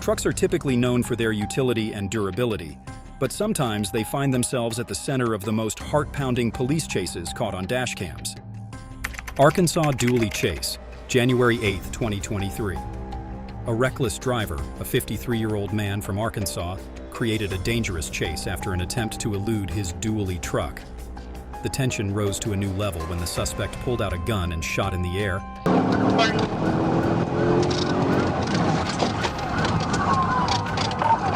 Trucks are typically known for their utility and durability, but sometimes they find themselves at the center of the most heart-pounding police chases caught on dashcams. Arkansas dually chase, January 8, 2023. A reckless driver, a 53-year-old man from Arkansas, created a dangerous chase after an attempt to elude his dually truck. The tension rose to a new level when the suspect pulled out a gun and shot in the air.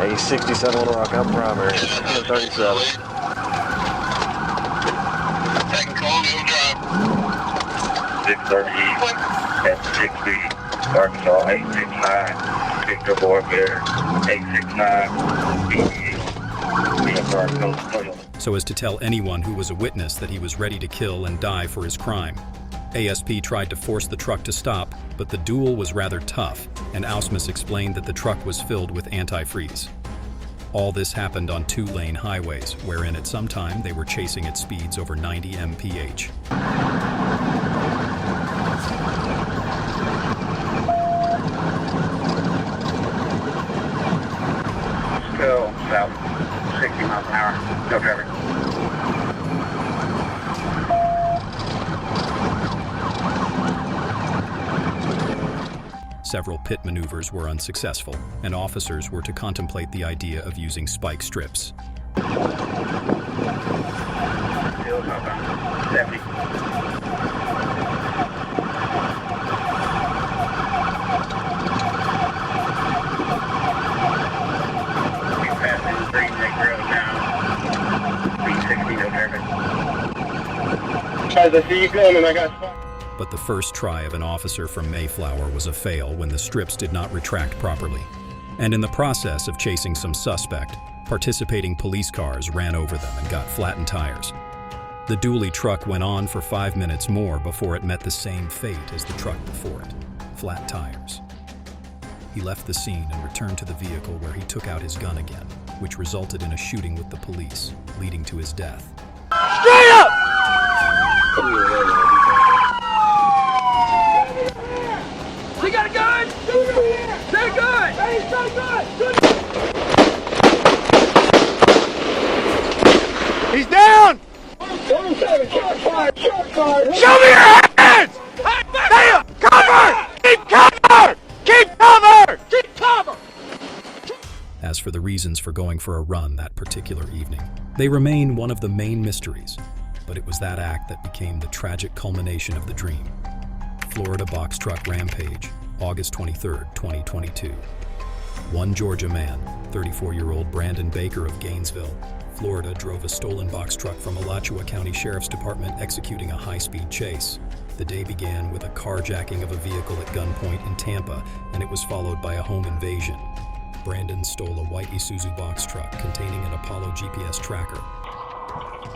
Hey, 67 Little Rock, I'm primary. 37. Second call, no drive. 630 at 60, Arkansas 869, Victor Borbear 869, so as to tell anyone who was a witness that he was ready to kill and die for his crime. ASP tried to force the truck to stop, but the duel was rather tough, and Ausmus explained that the truck was filled with antifreeze. All this happened on two-lane highways, wherein at some time they were chasing at speeds over 90 mph. Still about 60 miles an hour, no traffic. Several pit maneuvers were unsuccessful, and officers were to contemplate the idea of using spike strips. Guys, I see you coming, I got spot. But the first try of an officer from Mayflower was a fail when the strips did not retract properly. And in the process of chasing some suspect, participating police cars ran over them and got flattened tires. The dually truck went on for 5 minutes more before it met the same fate as the truck before it, flat tires. He left the scene and returned to the vehicle where he took out his gun again, which resulted in a shooting with the police, leading to his death. Straight up! He got a gun? They're good! Hey, he's so good! He's down! Show me your hands! Damn! Cover! Keep cover! Keep cover! Keep cover! As for the reasons for going for a run that particular evening, they remain one of the main mysteries, but it was that act that became the tragic culmination of the dream. Florida box truck rampage, August 23, 2022. One Georgia man, 34-year-old Brandon Baker of Gainesville, Florida, drove a stolen box truck from Alachua County Sheriff's Department executing a high-speed chase. The day began with a carjacking of a vehicle at gunpoint in Tampa, and it was followed by a home invasion. Brandon stole a white Isuzu box truck containing an Apollo GPS tracker.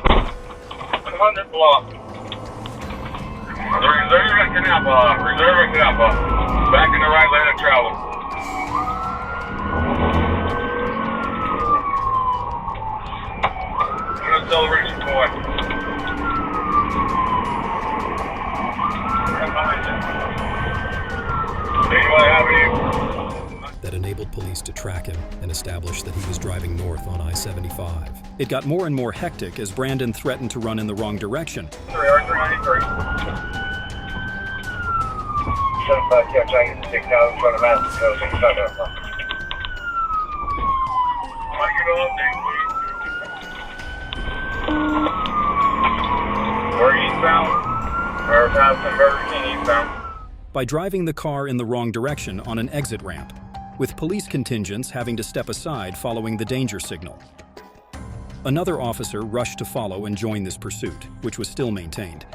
100 block. Reserve at Canapa. Back in the right lane of travel. Acceleration point. Right behind you. Anybody have any? That enabled police to track him and establish that he was driving north on I-75. It got more and more hectic as Brandon threatened to run in the wrong direction. 3R393. 75 catch, I get 6 out in front of Madison, go 6 out there. We're eastbound, or past Burger King eastbound. By driving the car in the wrong direction on an exit ramp, with police contingents having to step aside following the danger signal. Another officer rushed to follow and join this pursuit, which was still maintained,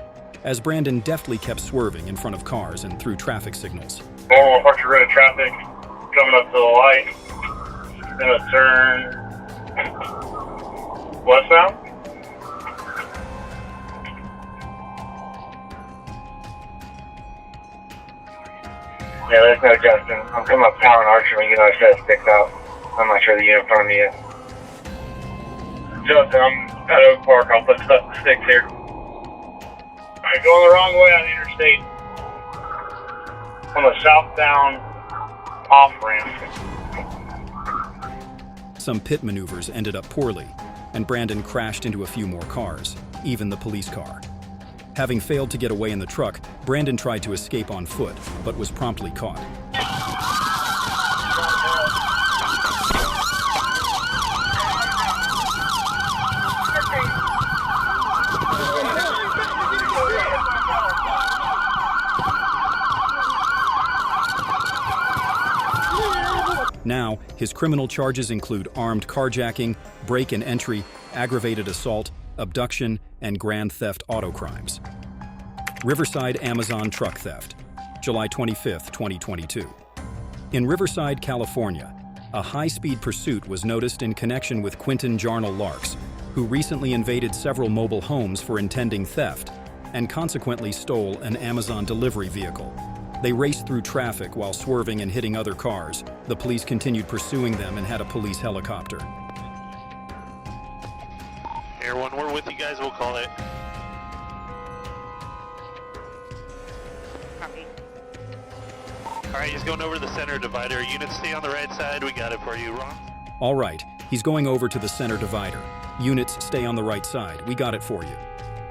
as Brandon deftly kept swerving in front of cars and through traffic signals. Normal departure rate of traffic, coming up to the light, gonna turn westbound. Yeah, there's no Justin. I'm coming up Tower and Archer when you know I said it sticks out. I'm not sure the unit in front of me is. Justin, I'm at Oak Park. I'll put stuff to sticks here. Alright, going the wrong way on the interstate. On the southbound off ramp. Some pit maneuvers ended up poorly, and Brandon crashed into a few more cars, even the police car. Having failed to get away in the truck, Brandon tried to escape on foot, but was promptly caught. Now, his criminal charges include armed carjacking, break and entry, aggravated assault, abduction, and grand theft auto crimes. Riverside Amazon truck theft, July 25, 2022. In Riverside, California, a high-speed pursuit was noticed in connection with Quinton Jarnell Larks, who recently invaded several mobile homes for intending theft and consequently stole an Amazon delivery vehicle. They raced through traffic while swerving and hitting other cars. The police continued pursuing them and had a police helicopter. Air 1, we're with you guys, we'll call it. Copy. Alright, he's going over to the center divider. Units stay on the right side, we got it for you. Ron? All right, he's going over to the center divider. Units stay on the right side. We got it for you.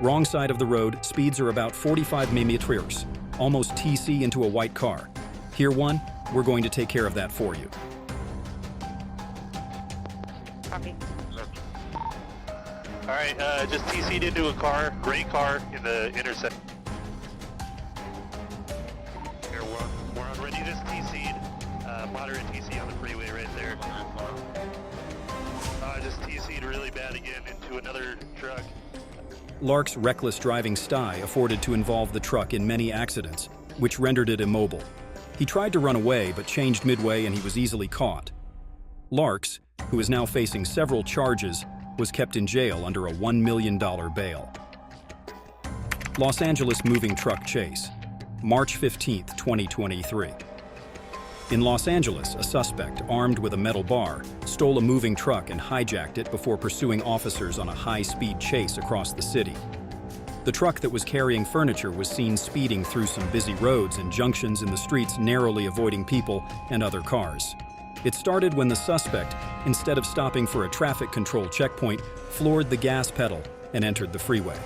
Wrong side of the road, speeds are about 45 km/h. Almost TC into a white car. Here 1, we're going to take care of that for you. Copy. Alright, just TC'd into a car, gray car in the intersection. Air 1, we're on ready, just TC'd. Moderate TC on the freeway right there. Just TC'd really bad again into another truck. Lark's reckless driving sty afforded to involve the truck in many accidents, which rendered it immobile. He tried to run away but changed midway and he was easily caught. Larks, who is now facing several charges, was kept in jail under a $1 million bail. Los Angeles moving truck chase, March 15, 2023. In Los Angeles, a suspect, armed with a metal bar, stole a moving truck and hijacked it before pursuing officers on a high-speed chase across the city. The truck that was carrying furniture was seen speeding through some busy roads and junctions in the streets, narrowly avoiding people and other cars. It started when the suspect, instead of stopping for a traffic control checkpoint, floored the gas pedal and entered the freeway.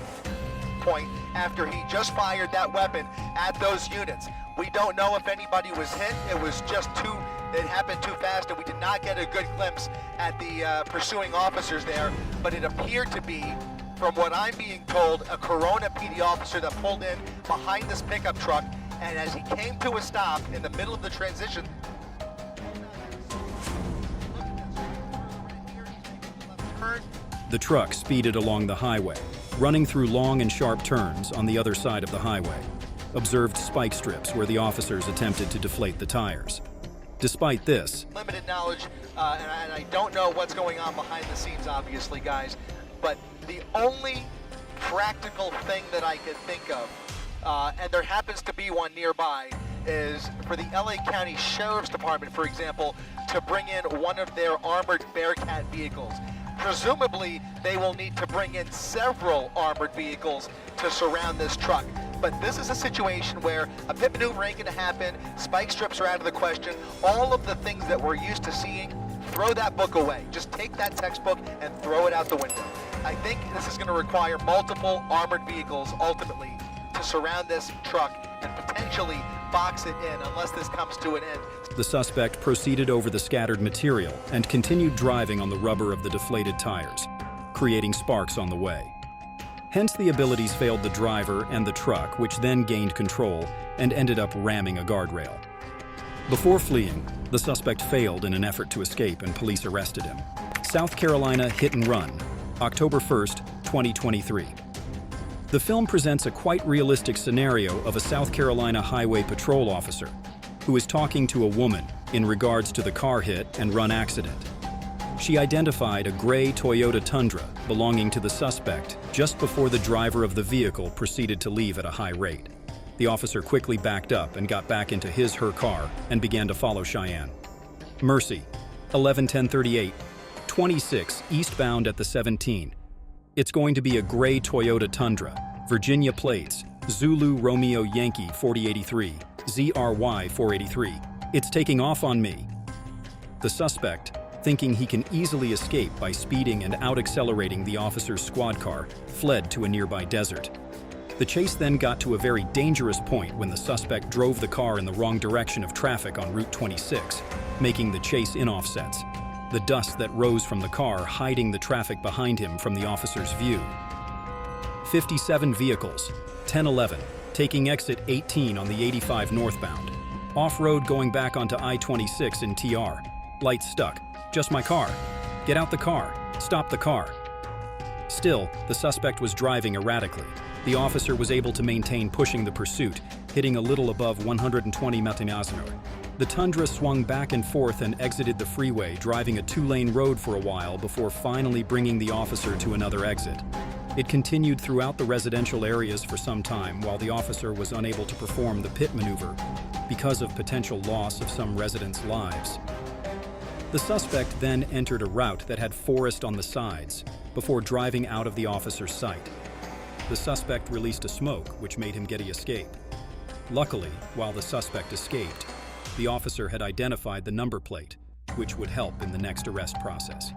Point after he just fired that weapon at those units. We don't know if anybody was hit. It was just it happened too fast and we did not get a good glimpse at the pursuing officers there, but it appeared to be, from what I'm being told, a Corona PD officer that pulled in behind this pickup truck, and as he came to a stop in the middle of the transition, The truck speeded along the highway, running through long and sharp turns on the other side of the highway. Observed spike strips where the officers attempted to deflate the tires. Despite this, limited knowledge, and I don't know what's going on behind the scenes, obviously, guys, but the only practical thing that I could think of, and there happens to be one nearby, is for the LA County Sheriff's Department, for example, to bring in one of their armored Bearcat vehicles. Presumably, they will need to bring in several armored vehicles to surround this truck. But this is a situation where a pit maneuver ain't going to happen, spike strips are out of the question, all of the things that we're used to seeing, throw that book away. Just take that textbook and throw it out the window. I think this is going to require multiple armored vehicles, ultimately, to surround this truck and potentially box it in unless this comes to an end. the suspect proceeded over the scattered material and continued driving on the rubber of the deflated tires, creating sparks on the way. Hence, the abilities failed the driver and the truck, which then gained control and ended up ramming a guardrail. Before fleeing, the suspect failed in an effort to escape and police arrested him. South Carolina Hit and Run, October 1st, 2023. The film presents a quite realistic scenario of a South Carolina highway patrol officer who is talking to a woman in regards to the car hit and run accident. She identified a gray Toyota Tundra belonging to the suspect just before the driver of the vehicle proceeded to leave at a high rate. The officer quickly backed up and got back into her car and began to follow Cheyenne. Mercy, 11-1038, 26 eastbound at the 17. It's going to be a gray Toyota Tundra, Virginia plates, Zulu Romeo Yankee 4083, ZRY 483. It's taking off on me. The suspect, thinking he can easily escape by speeding and out-accelerating the officer's squad car, fled to a nearby desert. The chase then got to a very dangerous point when the suspect drove the car in the wrong direction of traffic on Route 26, making the chase in offsets, the dust that rose from the car hiding the traffic behind him from the officer's view. 57 vehicles, 1011, taking exit 18 on the 85 northbound. Off-road going back onto I-26 in TR. Lights stuck. Just my car. Get out the car. Stop the car. Still, the suspect was driving erratically. The officer was able to maintain pushing the pursuit, hitting a little above 120 mph. The Tundra swung back and forth and exited the freeway, driving a two-lane road for a while before finally bringing the officer to another exit. It continued throughout the residential areas for some time while the officer was unable to perform the pit maneuver because of potential loss of some residents' lives. The suspect then entered a route that had forest on the sides before driving out of the officer's sight. The suspect released a smoke, which made him get an escape. Luckily, while the suspect escaped, the officer had identified the number plate, which would help in the next arrest process.